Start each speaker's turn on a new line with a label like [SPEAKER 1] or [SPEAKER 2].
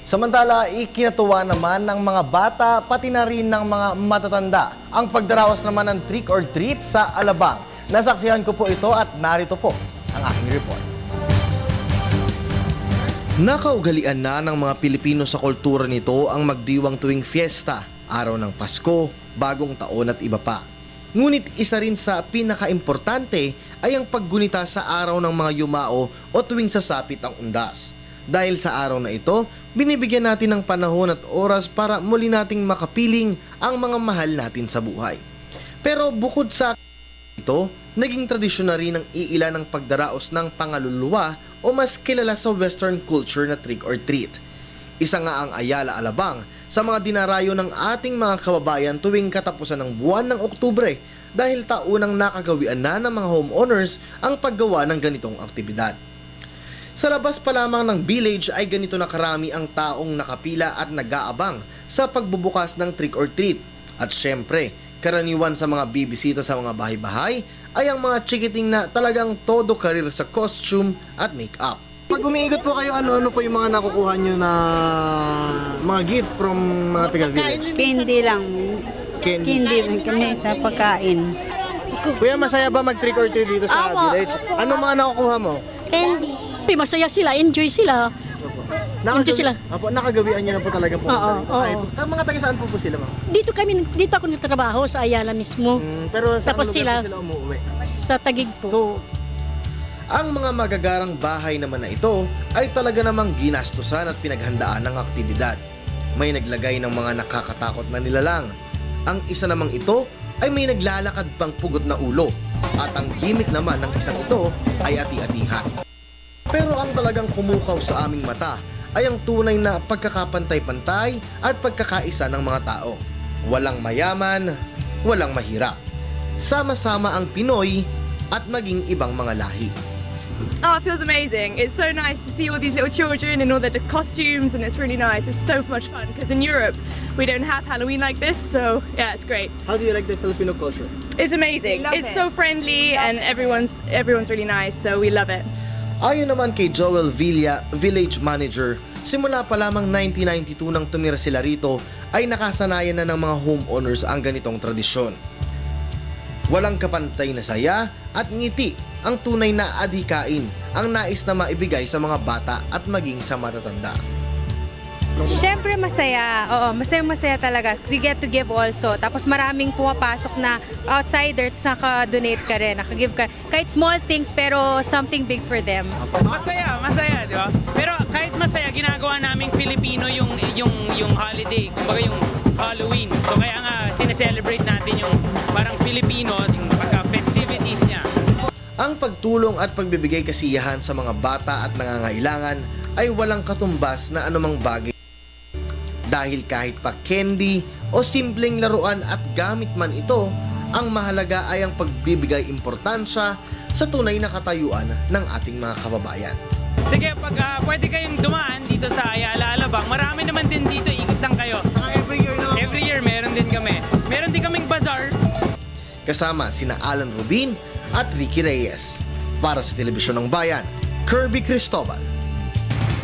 [SPEAKER 1] Samantala, ikinatuwa naman ng mga bata pati na rin ng mga matatanda ang pagdaraos naman ng trick or treat sa Alabang. Nasaksihan ko po ito at narito po ang aking report. Nakaugalian na ng mga Pilipino sa kultura nito ang magdiwang tuwing fiesta, araw ng Pasko, bagong taon at iba pa. Ngunit isa rin sa pinakaimportante ay ang paggunita sa araw ng mga yumao o tuwing sasapit ang undas. Dahil sa araw na ito, binibigyan natin ng panahon at oras para muli nating makapiling ang mga mahal natin sa buhay. Pero bukod sa ito, naging tradisyon na rin ang iilan ng pagdaraos ng pangaluluwa o mas kilala sa Western culture na trick or treat. Isa nga ang Ayala Alabang sa mga dinarayo ng ating mga kababayan tuwing katapusan ng buwan ng Oktubre dahil taunang nakagawian na ng mga homeowners ang paggawa ng ganitong aktibidad. Sa labas pa lamang ng village ay ganito na karami ang taong nakapila at nag-aabang sa pagbubukas ng trick or treat. At syempre, karaniwan sa mga bibisita sa mga bahay-bahay ay ang mga chikiting na talagang todo karir sa costume at make-up. Pag umiikot po kayo, ano po yung mga nakukuha nyo na mga gift from mga taga-village?
[SPEAKER 2] Candy lang. Candy kami sa pagkain.
[SPEAKER 1] Kuya, masaya ba mag-trick or treat dito sa village? Ano mga nakukuha mo?
[SPEAKER 3] Candy.
[SPEAKER 4] Masaya sila, enjoy sila. Enjoy sila.
[SPEAKER 1] Apo, nakagawian nyo na po talaga po.
[SPEAKER 4] Oo.
[SPEAKER 1] Mga taga saan po sila, ma'am?
[SPEAKER 4] Dito ako nagtatrabaho sa Ayala mismo.
[SPEAKER 1] Pero sa
[SPEAKER 4] Tapos
[SPEAKER 1] lugar po sila umuwi?
[SPEAKER 4] Sa Taguig po.
[SPEAKER 1] So, ang mga magagarang bahay naman na ito ay talaga namang ginastusan at pinaghandaan ng aktibidad. May naglagay ng mga nakakatakot na nilalang. Ang isa namang ito ay may naglalakad pang pugot na ulo. At ang gimmick naman ng isang ito ay ati-atihan. Pero ang talagang kumukaw sa aming mata ay ang tunay na pagkakapantay-pantay at pagkakaisa ng mga tao. Walang mayaman, walang mahirap. Sama-sama ang Pinoy at maging ibang mga lahi.
[SPEAKER 5] Oh, it feels amazing. It's so nice to see all these little children in all their costumes, and it's really nice. It's so much fun because in Europe we don't have Halloween like this, so yeah, it's great.
[SPEAKER 1] How do you like the Filipino culture?
[SPEAKER 5] It's amazing. It's so friendly and everyone's really nice, so we love it.
[SPEAKER 1] Ayon naman kay Joel Villa, village manager, simula pa lamang 1992 nang tumira sila rito ay nakasanayan na ng mga homeowners ang ganitong tradisyon. Walang kapantay na saya at ngiti ang tunay na adhikain ang nais na maibigay sa mga bata at maging sa matatanda.
[SPEAKER 2] Siyempre masaya. Oo, masaya talaga. You get to give also. Tapos maraming pumapasok na outsiders, naka-donate ka rin, naka-give ka. Kahit small things pero something big for them.
[SPEAKER 6] Masaya, di ba? Pero kahit masaya, ginagawa naming Filipino yung holiday, kumbaga yung Halloween. So kaya nga sineselebrate natin yung parang Filipino, yung pagka-festivities niya.
[SPEAKER 1] Ang pagtulong at pagbibigay kasiyahan sa mga bata at nangangailangan ay walang katumbas na anumang bagay. Dahil kahit pa candy o simpleng laruan at gamit man ito, ang mahalaga ay ang pagbibigay importansya sa tunay na katayuan ng ating mga kababayan.
[SPEAKER 6] Sige, pag pwede kayong dumaan dito sa Ayala Alabang, marami naman din dito, ikot lang kayo. Every year meron din kami. Meron din kaming bazaar.
[SPEAKER 1] Kasama sina Alan Rubin at Ricky Reyes. Para sa Telebisyon ng Bayan, Kirby Cristobal.